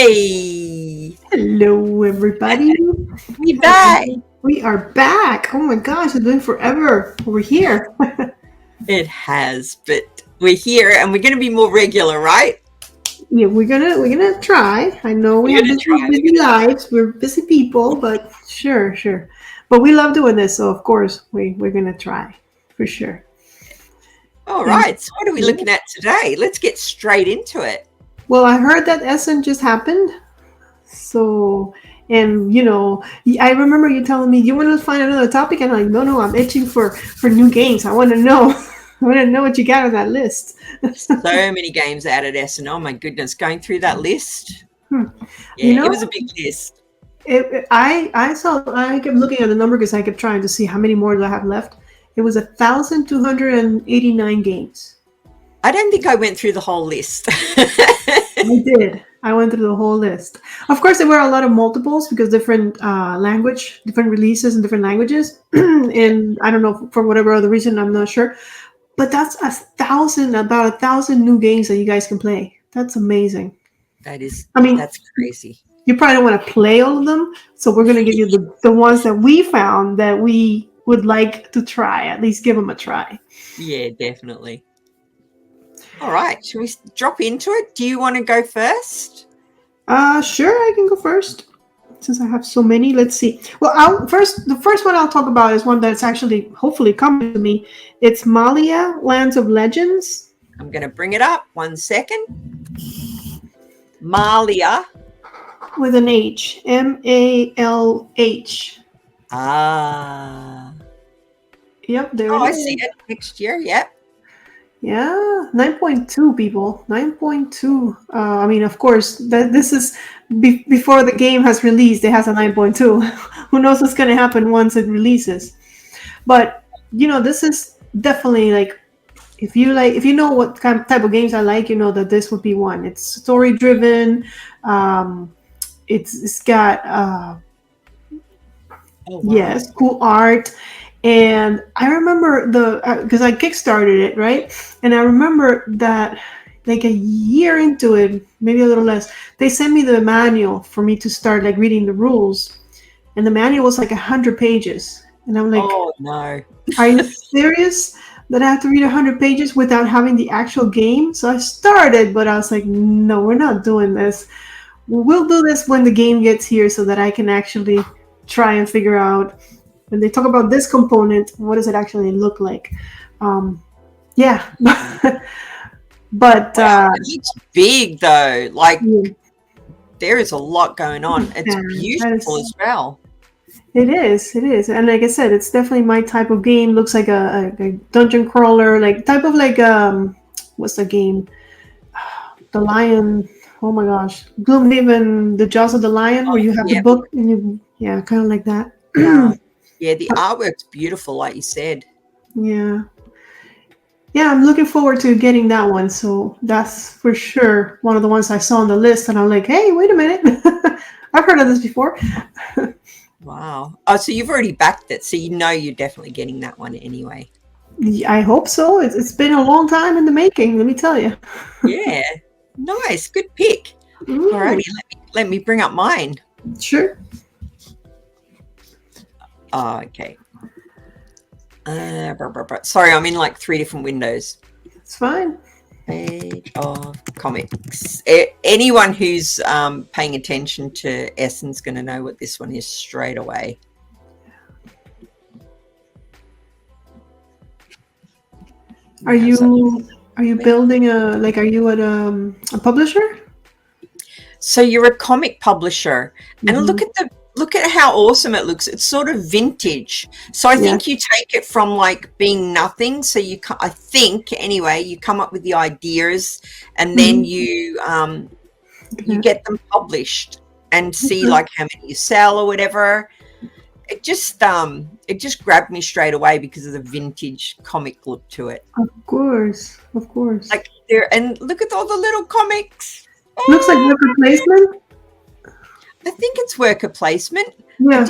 Hey, Hello, everybody. we back. We are back. Oh my gosh, it's been forever. We're here. It has, but we're here and we're going to be more regular, right? Yeah, we're gonna try. I know we We're have going to try. We're busy going to try. lives. We're busy people, but sure. But we love doing this, so of course we're gonna try for sure. All And right. So, what are we yeah. looking at today? Let's get straight into it. Well, I heard that Essen just happened. So, and I remember you telling me you want to find another topic, and I'm like, no, I'm itching for new games. I want to know, I want to know what you got on that list. So many games added S, and oh my goodness, going through that list. Hmm. You Yeah, it know, was a big list. I kept looking at the number because I kept trying to see how many more do I have left. It was 1,289 games. I don't think I went through the whole list. I did. I went through the whole list. Of course, there were a lot of multiples because different releases in different languages, and I don't know for whatever other reason. I'm not sure, but that's about 1,000 new games that you guys can play. That's amazing. I mean, That's crazy. you probably don't want to play all of them, so we're going to give you the ones that we found that we would like to try. At least give them a try. Yeah, definitely. All right. Shall we drop into it? Do you want to go first? Sure, I can go first since I have so many. Let's see. Well, the first one I'll talk about is one that's actually hopefully coming to me. It's Malia, Lands of Legends. I'm going to bring it up. 1 second. Malia. With an H. Malh. Ah. Yep, there Oh, it I is. see it. Next year. Yep. Yeah, 9.2 people. 9.2. I mean, of course, this is before the game has released. It has a 9.2. Who knows what's going to happen once it releases? But this is definitely like if you know what type of games I like, you know that this would be one. It's story driven. It's got Oh, wow. yes, cool art. And I remember because I kickstarted it, right? And I remember that like a year into it, maybe a little less, they sent me the manual for me to start like reading the rules. And the manual was like 100 pages. And I'm like, Oh, no. are you serious that I have to read 100 pages without having the actual game? So I started, but I was like, no, we're not doing this. We'll do this when the game gets here so that I can actually try and figure out when they talk about this component, what does it actually look like? Yeah. But Wow. It looks big, though. Like, yeah, there is a lot going on. It's that beautiful is, as well. it is. It is. And like I said, it's definitely my type of game. Looks like a dungeon crawler, like type of like, what's the game? The Lion. Oh my gosh. Gloomhaven, The Jaws of the Lion, where Oh, you have the yeah. book and yeah, kind of like that. Wow. Yeah, the artwork's beautiful, like you said. Yeah. Yeah, I'm looking forward to getting that one. So that's for sure one of the ones I saw on the list, and I'm like, hey, wait a minute, I've heard of this before. Wow. Oh, so you've already backed it. So you know you're definitely getting that one anyway. I hope so. It's been a long time in the making. Let me tell you. Yeah. Nice. Good pick. All righty. Let me bring up mine. Sure. Oh, okay. Sorry, I'm in like 3 different windows. It's fine. Page of comics. Anyone who's paying attention to Essen's going to know what this one is straight away. Are you building are you at a publisher? So you're a comic publisher, and look at how awesome it looks. It's sort of vintage. So I think you take it from like being nothing. So I think anyway, you come up with the ideas, and then you get them published and see like how many you sell or whatever. It just grabbed me straight away because of the vintage comic look to it. Of course. Like there, and look at all the little comics. Looks like worker placement. I think it's worker placement. Yeah,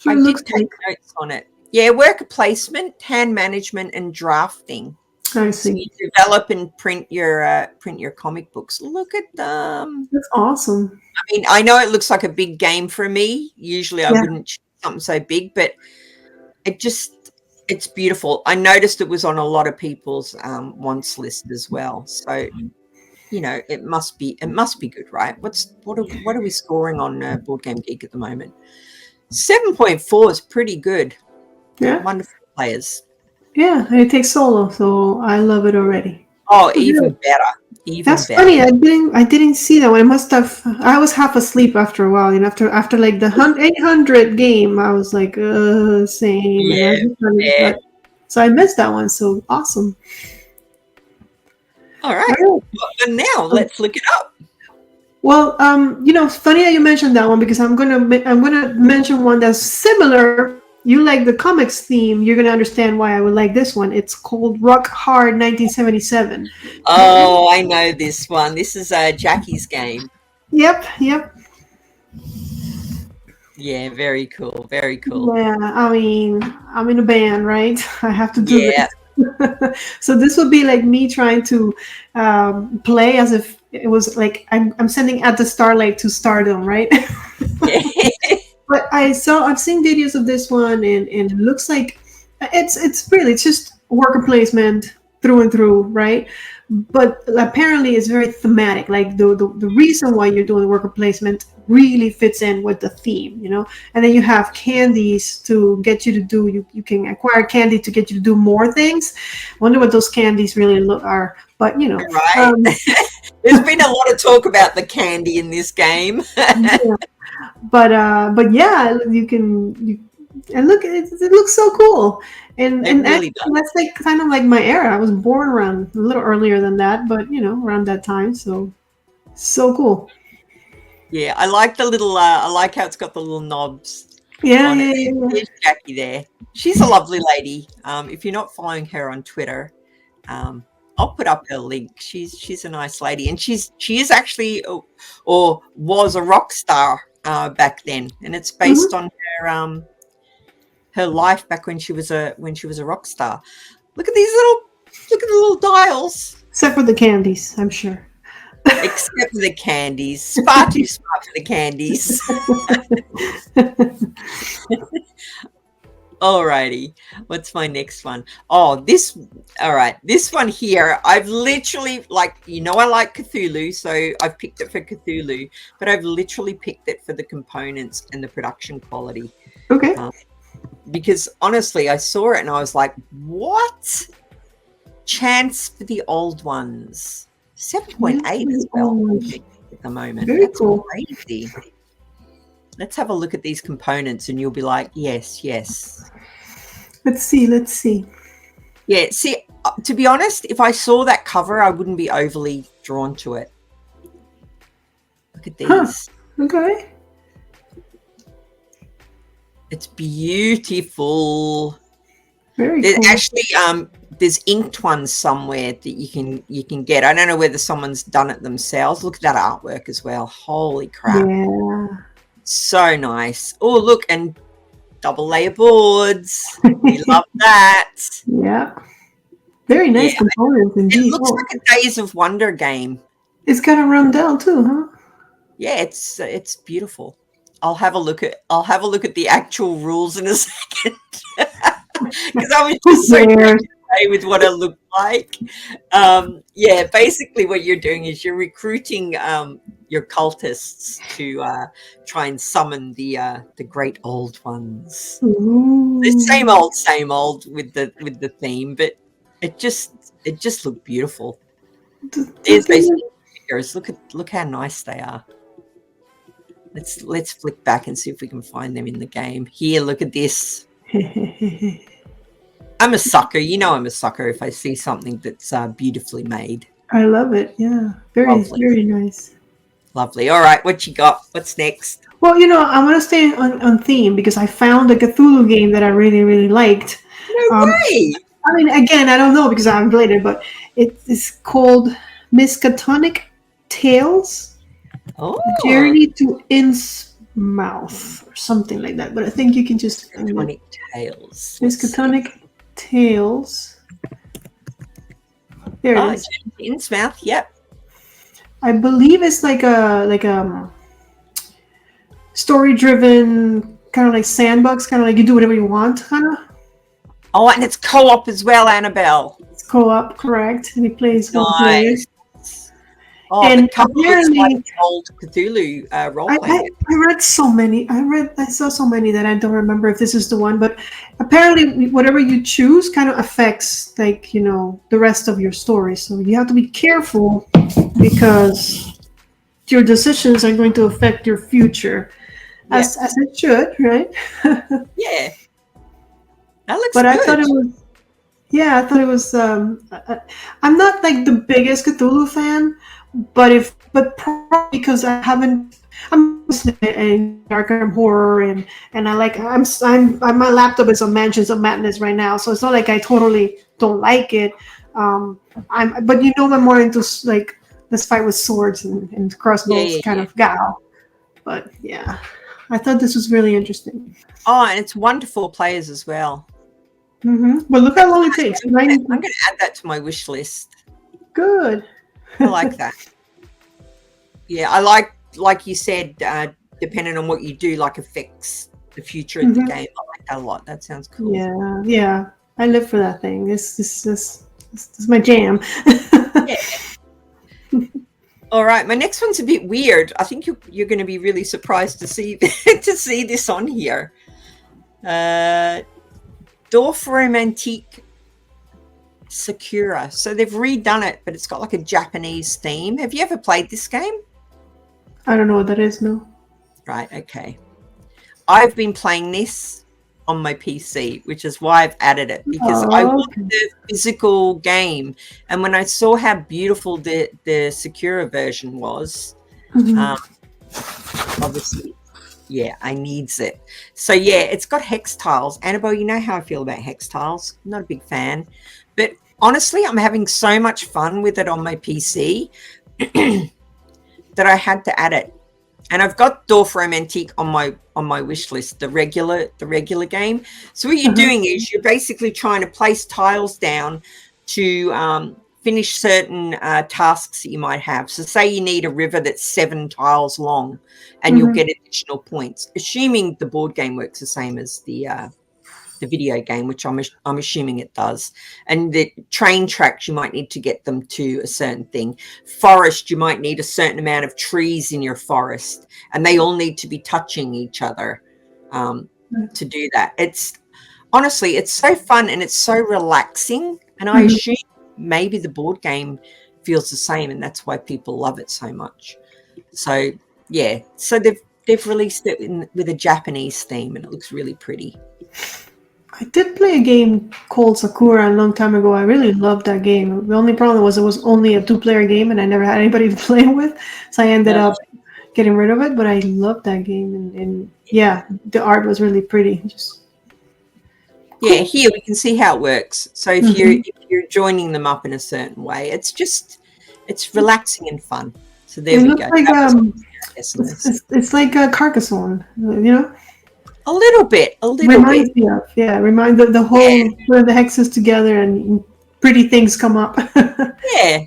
I did take notes on it. Yeah, worker placement, hand management, and drafting. I So you see. develop and print your comic books. Look at them. That's awesome. I mean, I know it looks like a big game for me. Usually I Yeah. wouldn't choose something so big, but it's beautiful. I noticed it was on a lot of people's wants list as well. So, it must be good, right? What are we scoring on Board Game Geek at the moment? 7.4 is pretty good. Yeah. Wonderful players. Yeah. And it takes solo, so I love it already. Oh, Oh, even good. better. Even That's better. funny. I didn't see that one. I must have. I was half asleep after a while. After like the 800 game, I was like, same. And I Yeah, just kind of yeah. got, so I missed that one. So awesome. All right. All right. And now let's look it up. Well, it's funny that you mentioned that one because I'm gonna mention one that's similar. You like the comics theme, you're gonna understand why I would like this one. It's called Rock Hard 1977. Oh, I know this one. This is Jackie's game. Yep, yep. Yeah, very cool. Very cool. Yeah, I mean, I'm in a band, right? I have to do Yeah. this. So this would be like me trying to play as if it was like I'm sending at the Starlight to Stardom, right? Yeah. But I've seen videos of this one, and it looks like it's just worker placement through and through, right? But apparently it's very thematic. Like the reason why you're doing the worker placement really fits in with the theme. And then you have candies to get you to do. You can acquire candy to get you to do more things. Wonder what those candies really are. But Right. There's been a lot of talk about the candy in this game. yeah. But yeah, and look, it looks so cool. And It and really actually, does. that's like kind of like my era. I was born around a little earlier than that, but around that time. So cool. Yeah, I like the little. I like how it's got the little knobs Yeah, on it. yeah, yeah, yeah. There's Jackie there. She's a lovely lady. If you're not following her on Twitter, I'll put up her link. She's a nice lady, and she is actually or was a rock star back then, and it's based Mhm. on her life back when she was a rock star. Look at look at the little dials. Except for the candies, I'm sure. Except for the candies. Far too smart for the candies. Alrighty. What's my next one? Oh, all right. This one here, I've literally, I like Cthulhu, so I've picked it for Cthulhu, but I've literally picked it for the components and the production quality. Okay. Because honestly, I saw it and I was like, what? Chance for the old ones. 7.8 as well at the moment. Very That's cool. crazy. Let's have a look at these components and you'll be like, yes, yes. Let's see. Yeah, see, to be honest, if I saw that cover, I wouldn't be overly drawn to it. Look at these. Huh. Okay. It's beautiful. Very There's cool. actually there's inked ones somewhere that you can get. I don't know whether someone's done it themselves. Look at that artwork as well. Holy crap. Yeah. So nice. Oh, look, and double layer boards. We love that. Yeah. Very nice components indeed. It looks like a Days of Wonder game. It's got a rundown too, huh? Yeah, it's beautiful. I'll have a look at the actual rules in a second. Because I was just so play with what it looked like. Yeah, basically what you're doing is you're recruiting your cultists to try and summon the great old ones. The same old with the theme, but it just looked beautiful. There's basically figures. Look how nice they are. Let's flick back and see if we can find them in the game. Here, look at this. I'm a sucker. You know I'm a sucker if I see something that's beautifully made. I love it. Yeah. Very nice. Lovely. All right. What you got? What's next? Well, I want to stay on theme because I found a Cthulhu game that I really, really liked. No way. I mean, again, I don't know because I haven't played it, but it is called Miskatonic Tales. Oh. Journey to Innsmouth or something like that. But I think you can just Miskatonic Tales. Miskatonic Tales. There it Oh, is. Innsmouth. Yep. I believe it's like a story driven kind of like sandbox, kind of like you do whatever you want, kind of. Oh, and it's co-op as well, Annabelle. It's co-op, correct? And it plays multiplayer. Nice. Oh, the And cover looks like apparently, an old Cthulhu role-playing game. I read so many. I saw so many that I don't remember if this is the one. But apparently, whatever you choose kind of affects, like, the rest of your story. So you have to be careful because your decisions are going to affect your future, Yeah. as it should, right? Yeah. That looks But good. I thought it was. Yeah, I thought it was. I'm not like the biggest Cthulhu fan, but probably because I haven't. I'm in Arkham Horror, and I like. My laptop is on Mansions of Madness right now, so it's not like I totally don't like it. But I'm more into like let's fight with swords and crossbows kind of gal. But yeah, I thought this was really interesting. Oh, and it's wonderful players as well. But look how long it takes. I'm going to add that to my wish list. Good. I like that. Yeah, I like you said, depending on what you do, like affects the future of the game. I like that a lot. That sounds cool. Yeah. I live for that thing. This is my jam. Yeah. All right, my next one's a bit weird. I think you're going to be really surprised to see this on here. Dorfromantik Sakura. So they've redone it, but it's got like a Japanese theme. Have you ever played this game? I don't know what that is, no. Right, okay. I've been playing this on my PC, which is why I've added it, because I want the physical game. And when I saw how beautiful the Sakura version was, obviously, yeah, I needs it. So yeah, it's got hex tiles. Annabelle, you know how I feel about hex tiles. I'm not a big fan. But honestly, I'm having so much fun with it on my PC that I had to add it. And I've got Dorfromantik on my wish list, the regular game. So what you're doing is you're basically trying to place tiles down to finish certain tasks that you might have. So say you need a river that's 7 tiles long, and you'll get additional points, assuming the board game works the same as the video game, which I'm assuming it does. And the train tracks, you might need to get them to a certain thing. Forest, you might need a certain amount of trees in your forest, and they all need to be touching each other to do that. It's honestly, it's so fun and it's so relaxing. And I assume maybe the board game feels the same, and that's why people love it so much. So yeah, so they've released it with a Japanese theme, and it looks really pretty. I did play a game called Sakura a long time ago. I really loved that game. The only problem was it was only a 2-player game, and I never had anybody to play with, so I ended up getting rid of it. But I loved that game, and yeah, the art was really pretty. Yeah, here we can see how it works. So if you're joining them up in a certain way, it's relaxing and fun. So there we go. Like, it's like a Carcassonne, you know. A little bit. Reminds me of, remind the whole put the hexes together and pretty things come up. Yeah.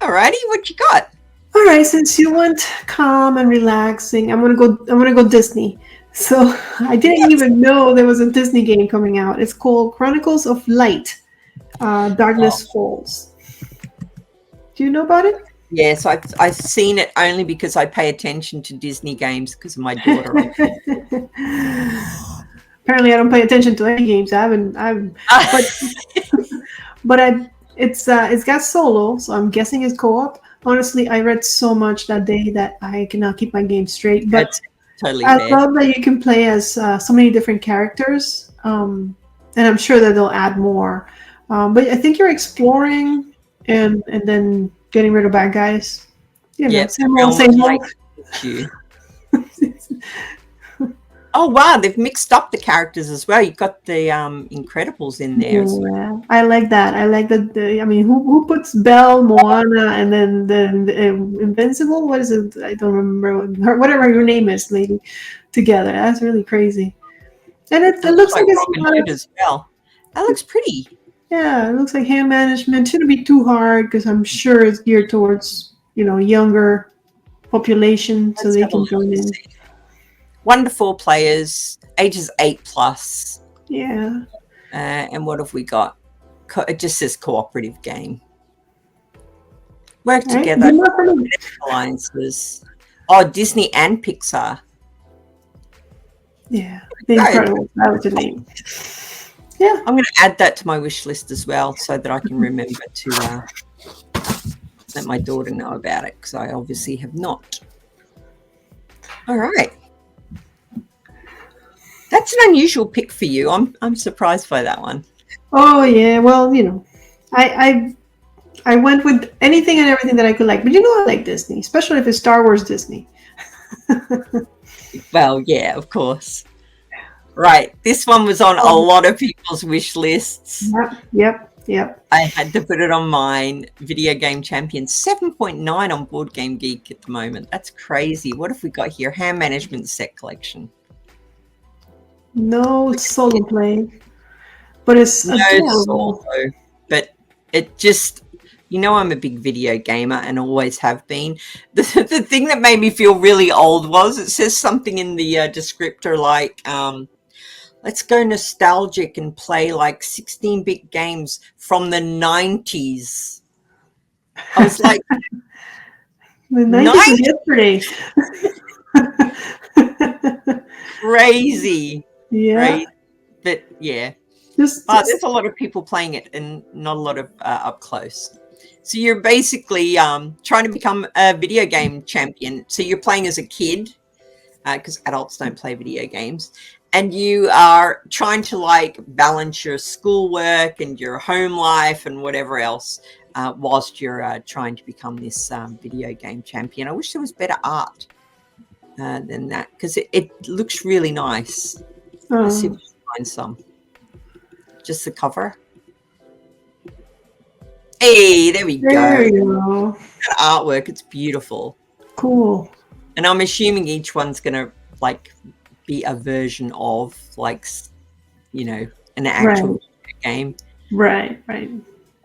Alrighty, what you got? All right, since you went calm and relaxing, I'm gonna go Disney. So I didn't even know there was a Disney game coming out. It's called Chronicles of Light, Darkness Falls. Do you know about it? Yes, I've seen it only because I pay attention to Disney games because of my daughter. Apparently, I don't pay attention to any games. It's got solo, so I'm guessing it's co-op. Honestly, I read so much that day that I cannot keep my game straight. But that's totally I love that you can play as so many different characters, and I'm sure that they'll add more. But I think you're exploring and then getting rid of bad guys. Same old. Oh wow, they've mixed up the characters as well. You've got the Incredibles in there. Yeah, I like that. I like that. I mean, who puts Belle, Moana, and then the Invincible? What is it? I don't remember. Whatever your name is, lady, together. That's really crazy. And it looks like it's Robin Hood as well. That looks pretty. Yeah, it looks like hand management shouldn't be too hard because I'm sure it's geared towards younger population, so Let's they have a can look join and in. see. 1 to 4 players, ages 8+. Yeah. And what have we got? It just says cooperative game. Work All right. together. Good enough for me. Alliances. Oh, Disney and Pixar. Yeah. The Good. Incredibles. That was the name. Yeah. I'm going to add that to my wish list as well so that I can remember to let my daughter know about it because I obviously have not. All right. That's an unusual pick for you. I'm surprised by that one. Oh yeah. Well, I went with anything and everything that I could like, but I like Disney, especially if it's Star Wars Disney. Well, yeah, of course. Right. This one was on a lot of people's wish lists. Yep. I had to put it on mine. Video Game Champion, 7.9 on Board Game Geek at the moment. That's crazy. What have we got here? Hand Management Set Collection. No solo play, but it's No adorable. solo, but it just, I'm a big video gamer and always have been. The thing that made me feel really old was it says something in the descriptor like, let's go nostalgic and play like 16-bit games from the 90s. I was like, The 90s was yesterday. crazy. Yeah. Right? But yeah. Just There's a lot of people playing it and not a lot of up close. So you're basically trying to become a video game champion. So you're playing as a kid because adults don't play video games. And you are trying to like balance your schoolwork and your home life and whatever else whilst you're trying to become this video game champion. I wish there was better art than that because it looks really nice. Let's see if we can find some. Just the cover. Hey, there we go. There you go. That artwork, it's beautiful. Cool. And I'm assuming each one's gonna like be a version of like an actual game. Right.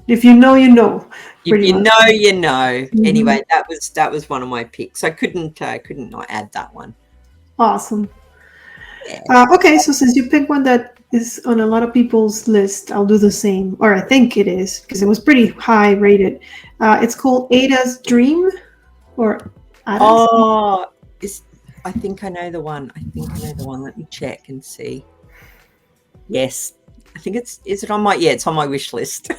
If you know, you know. If you know, you know. Mm-hmm. Anyway, that was one of my picks. I couldn't not add that one. Awesome. Yeah. Okay, so since you picked one that is on a lot of people's list, I'll do the same, or I think it is because it was pretty high rated. It's called Ada's Dream, or Ada's I think I know the one. Let me check and see. Yes, I think is it on my? Yeah, it's on my wish list.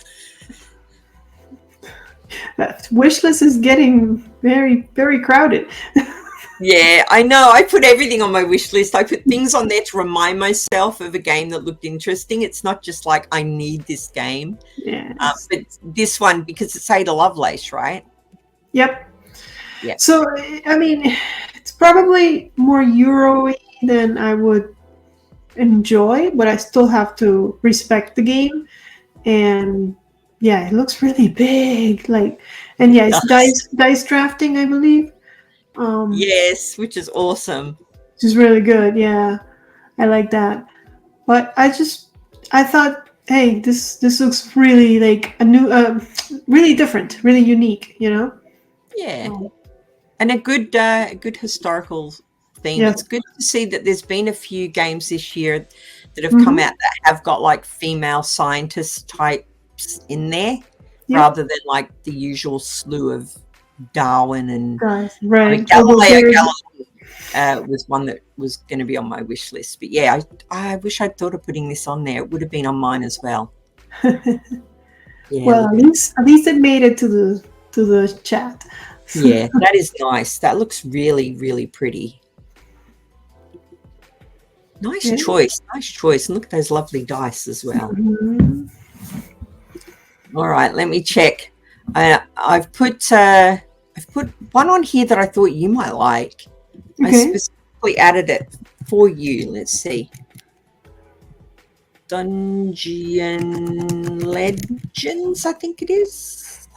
That wish list is getting very, very crowded. Yeah, I know. I put everything on my wish list. I put things on there to remind myself of a game that looked interesting. It's not just like I need this game. Yeah. But this one, because it's Ada Lovelace, right? Yep. Yeah. So, I mean, it's probably more Euro-y than I would enjoy, but I still have to respect the game. And yeah, it looks really big. And yeah, it's dice drafting, I believe. Yes, which is awesome. Which is really good. Yeah, I like that. But I thought, hey, this looks really like a new, really different, really unique. Yeah, and a good historical theme. Yeah. It's good to see that there's been a few games this year that have come out that have got like female scientist types in there, rather than like the usual slew of Darwin and right. Galileo was one that was going to be on my wish list. But yeah, I wish I'd thought of putting this on there. It would have been on mine as well. Yeah, well, at least it made it to the chat. Yeah, that is nice. That looks really, really pretty. Nice choice. And look at those lovely dice as well. Mm-hmm. All right, let me check. I've put one on here that I thought you might like. Okay. I specifically added it for you. Let's see. Dungeon Legends, I think it is.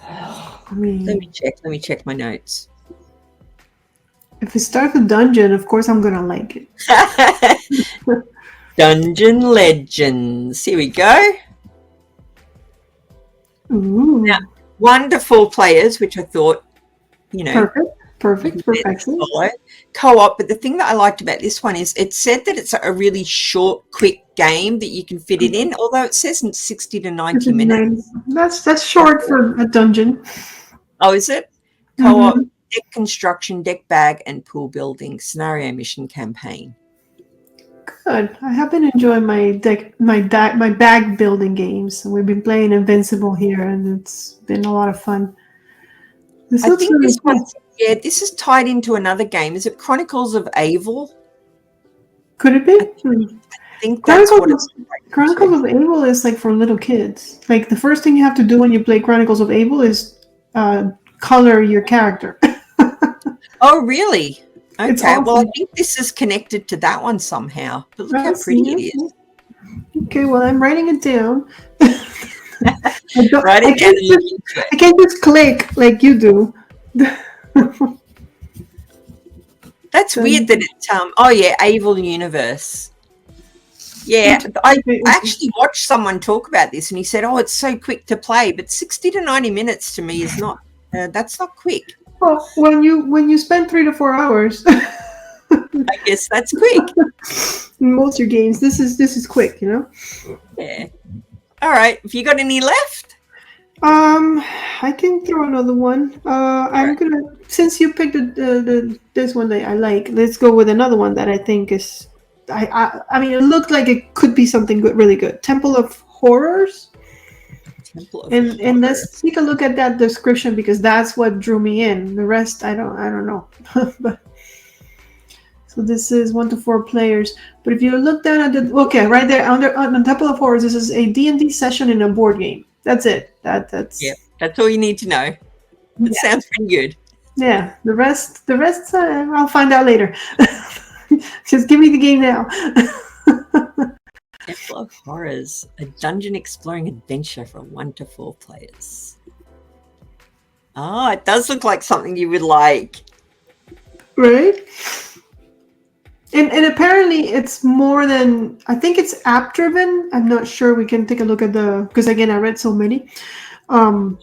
Let me check my notes. If it starts with dungeon, of course I'm gonna like it. Dungeon Legends. Here we go. Ooh. Wonderful players, which I thought, you know, Perfection. follow. Co-op, but the thing that I liked about this one is it said that it's a really short, quick game that you can fit it in, although it says 60 to 90 minutes. That's short for a dungeon. Oh, is it? Co-op, deck construction, deck bag, and pool building, scenario mission campaign. Good. I have been enjoying my bag building games. We've been playing Invincible here, and it's been a lot of fun. This looks really cool. This is tied into another game. Is it Chronicles of Avil? Could it be? I think that's what it's like. Chronicles of Avil is like for little kids. Like the first thing you have to do when you play Chronicles of Avil is color your character. Oh, really? Okay. Awesome. Well, I think this is connected to that one somehow. But look how pretty it is. Okay, well, I'm writing it down. I can't just click like you do. That's weird that it's oh yeah, Avil Universe. Yeah, I actually watched someone talk about this, and he said, "Oh, it's so quick to play," but 60 to 90 minutes to me is not. That's not quick. Well, when you spend 3 to 4 hours, I guess that's quick. In most of your games, this is quick, you know. Yeah. All right. Have you got any left? I can throw another one. I'm gonna, since you picked this one that I like, let's go with another one that I think is. I mean, it looked like it could be something good, really good. Temple of Horrors. And let's take a look at that description because that's what drew me in. The rest, I don't know. But, so this is 1 to 4 players. But if you look down at the right there on Temple of Horrors, this is a D&D session in a board game. That's it. That's all you need to know. It sounds pretty good. Yeah. The rest, I'll find out later. Just give me the game now. Temple of Horrors, a dungeon exploring adventure for 1 to 4 players. Oh, it does look like something you would like. Right? And apparently it's more than, I think it's app driven. I'm not sure. We can take a look at because again, I read so many. Oh,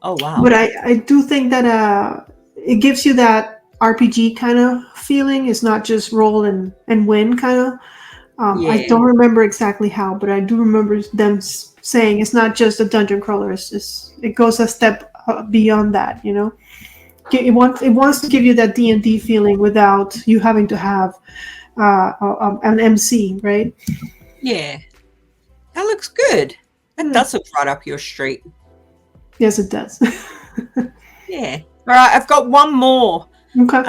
wow. But I do think that it gives you that RPG kind of feeling. It's not just roll and win kind of. I don't remember exactly how, but I do remember them saying it's not just a dungeon crawler. It goes a step beyond that, you know. It wants to give you that D&D feeling without you having to have an MC, right? Yeah, that looks good. That does look right up your street. Yes, it does. Yeah. All right, I've got one more. Okay.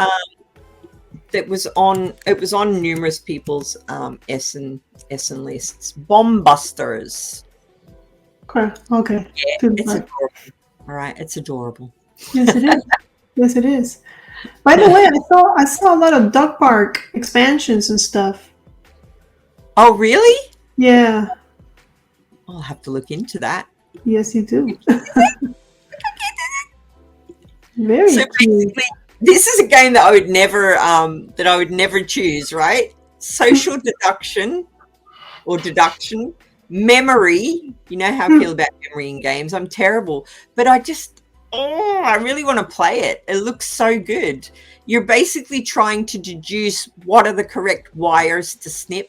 That was on. It was on numerous people's Essen lists. Bomb Busters. Okay. Yeah, it's adorable. All right, it's adorable. Yes, it is. Yes, it is. By the way, I saw a lot of Duck Park expansions and stuff. Oh, really? Yeah. I'll have to look into that. Yes, you do. Very so basically, this is a game that I would never choose, right? Social deduction, memory. You know how I feel about memory in games. I'm terrible, but I really want to play it. It looks so good. You're basically trying to deduce what are the correct wires to snip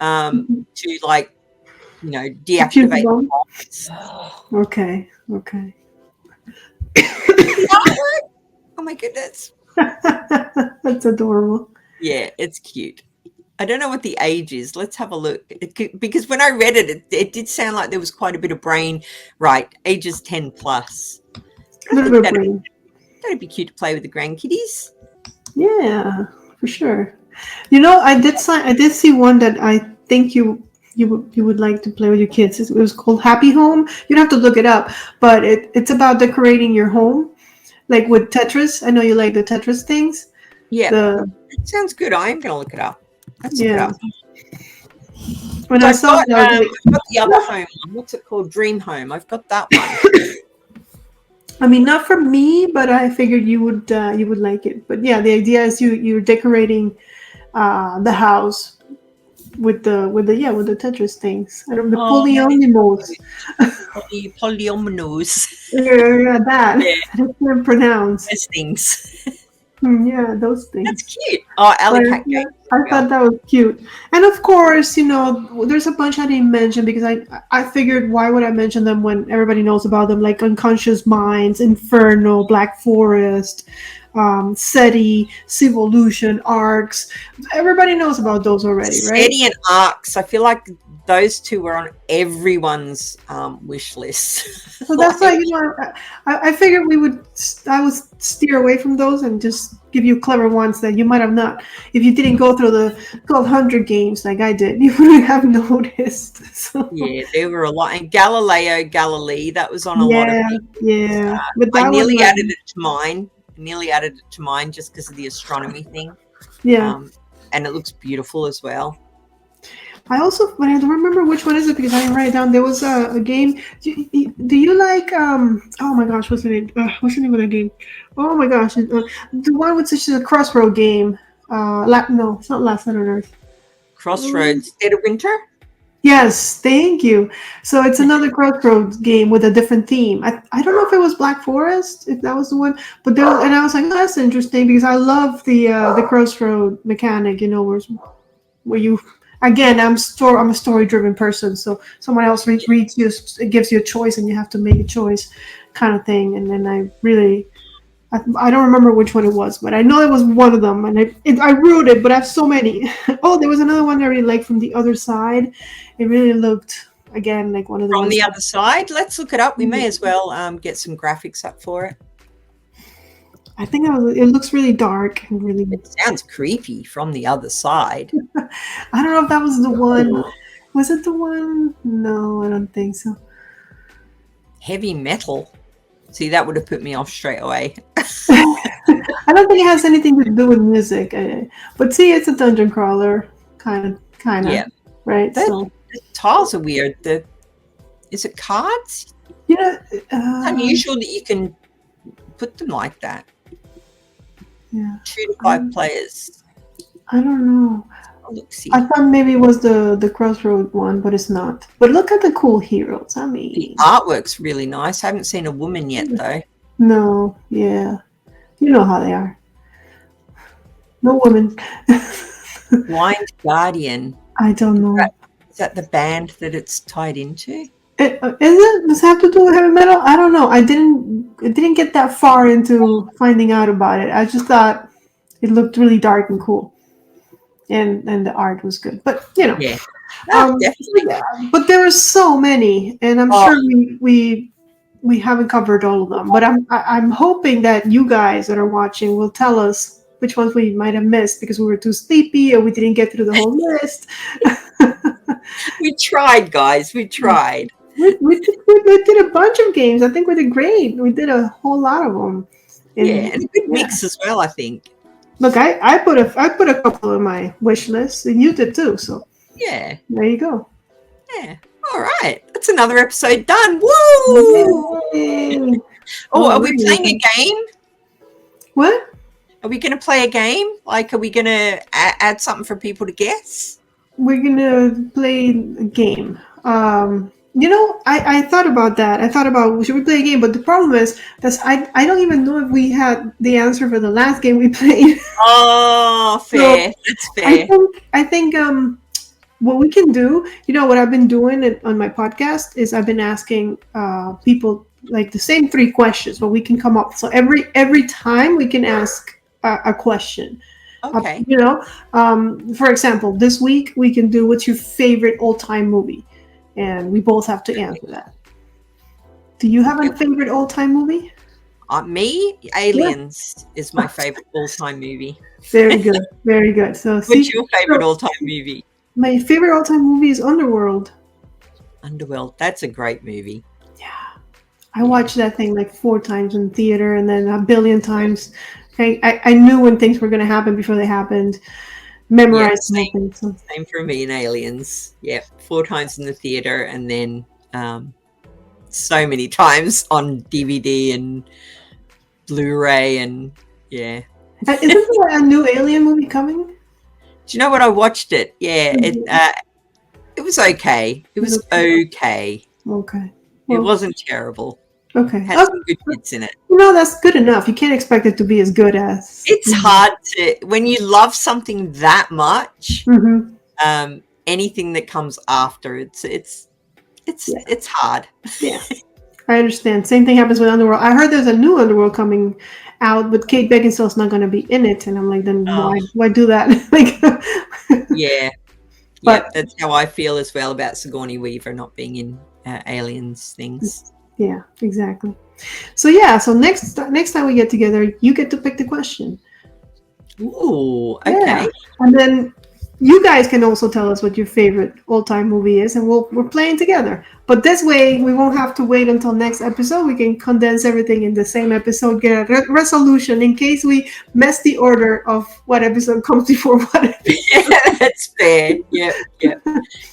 to, like, you know, deactivate the bombs. Okay. Oh my goodness. That's adorable. Yeah, it's cute. I don't know what the age is. Let's have a look. Because when I read it did sound like there was quite a bit of brain. Right, ages 10 plus. That'd be cute to play with the grandkiddies. Yeah, for sure. You know, I did see one that I think you would like to play with your kids. It was called Happy Home. You don't have to look it up, but it's about decorating your home, like with Tetris. I know you like the Tetris things. Yeah, it sounds good. I am going to look it up. Let's look it up. When I saw I've got the other home. What's it called? Dream Home. I've got that one. I mean, not for me, but I figured you would like it. But yeah, the idea is you're decorating the house with the Tetris things. I don't the Oh, polyominoes. polyominoes. Yeah, that. Yeah, I can't pronounce. those things. Yeah, those That's things. cute. Oh, But alley cat game as I well. thought that was cute. And of course, there's a bunch I didn't mention because I figured why would I mention them when everybody knows about them, like Unconscious Minds, Inferno, Black Forest, SETI, Civolution, Arcs. Everybody knows about those already, right? SETI and Arcs. I feel like those two were on everyone's wish list. So that's why I figured I would steer away from those and just give you clever ones that you might have not, if you didn't go through the 1200 games like I did, you wouldn't have noticed. So Yeah, there were a lot. And Galileo Galilei, that was on a lot of yeah, people's. yeah, but I that was nearly my, added it to mine. Nearly added it to mine just because of the astronomy thing. yeah. And it looks beautiful as well. But I don't remember which one is it because I didn't write it down. There was a game. Do you like Oh my gosh, what's the name? What's the name of that game? Oh my gosh, the one with such a crossroad game. No, it's not Last Night on Earth. Crossroads, Dead of Winter. Yes, thank you. So it's another Crossroads game with a different theme. I don't know if it was Black Forest, if that was the one, but and I was like, oh, that's interesting because I love the Crossroad mechanic. Where you again, I'm a story driven person, so someone else reads you, it gives you a choice, and you have to make a choice, kind of thing. And then I don't remember which one it was, but I know it was one of them, and I wrote it, but I have so many. Oh, there was another one I really liked from the other side. It really looked, again, like one of the From ones the other side. Let's look it up. We may as well get some graphics up for it. I think it looks really dark and really. It sounds creepy. From the other side. I don't know if that was the one. Was it the one? No, I don't think so. Heavy metal. See, that would have put me off straight away. I don't think it has anything to do with music, but see, it's a dungeon crawler, kind of, Yeah. right? The tiles are weird. Is it cards? It's unusual that you can put them like that. Yeah. 2 to 5 players. I don't know. See. I thought maybe it was the Crossroad one, but it's not. But look at the cool heroes. I mean, the artwork's really nice. I haven't seen a woman yet, though. No, yeah, you know how they are. No women. Blind Guardian. I don't know. Is that the band that it's tied into? Is it? Does it have to do with heavy metal? I don't know. I didn't get that far into finding out about it. I just thought it looked really dark and cool, and the art was good. But yeah, definitely. Yeah, but there were so many, and I'm sure we haven't covered all of them. But I'm hoping that you guys that are watching will tell us which ones we might have missed because we were too sleepy or we didn't get through the whole list. We tried, guys. We tried. We did a bunch of games. I think we did great. We did a whole lot of them. And a good mix as well, I think. Look, I put a couple on my wish list, and you did too. So yeah, there you go. Yeah. All right. That's another episode done. Woo! Yay. Are we playing a game? What? Are we going to play a game? Like, are we going to add something for people to guess? We're going to play a game. I thought about that. I thought about, should we play a game? But the problem is that I don't even know if we had the answer for the last game we played. Oh, fair. So that's fair. I think what we can do, what I've been doing on my podcast is I've been asking people like the same 3 questions, but we can come up. So every time we can ask a question. Okay. For example, this week we can do what's your favorite old-time movie? And we both have to answer that. Do you have a favorite old-time movie? Me, Aliens is my favorite all-time movie. Very good. Very good. So, what's your favorite all-time movie? My favorite all-time movie is Underworld. Underworld. That's a great movie. Yeah. I watched that thing like 4 times in theater and then a billion times. I knew when things were going to happen before they happened. Memorized same for me in Aliens. Yeah, 4 times in the theater and then so many times on DVD and Blu-ray and yeah. Isn't there a new Alien movie coming? Do you know what? I watched it. Yeah, it was okay. It was okay. Okay. It Well, wasn't terrible. okay. Had Oh, some good bits in it. that's good enough. You can't expect it to be as good as. It's hard to when you love something that much. Mm-hmm. Anything that comes after it's hard. Yeah, I understand. Same thing happens with Underworld. I heard there's a new Underworld coming out, but Kate Beckinsale's not going to be in it, and I'm like, then Oh, why do that? Like, yeah. but Yep, that's how I feel as well about Sigourney Weaver not being in Aliens things. yeah, exactly. So yeah, so next time we get together, you get to pick the question. Ooh, okay. Yeah, and then you guys can also tell us what your favorite all-time movie is, and we're playing together. But this way, we won't have to wait until next episode. We can condense everything in the same episode, get a resolution in case we mess the order of what episode comes before what episode. Yeah, that's fair. Yep.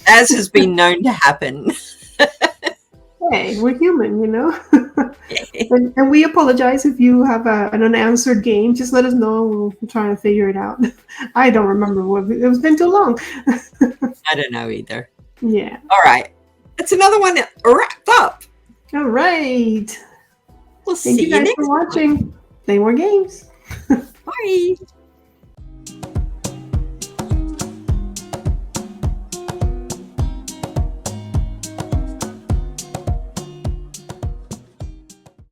As has been known to happen. Hey, we're human, and we apologize if you have an unanswered game. Just let us know. We'll try to figure it out. I don't remember it's been too long. I don't know either. Yeah. All right. That's another one wrapped up. All right. We'll Thank see you guys next for watching. Play more games. Bye.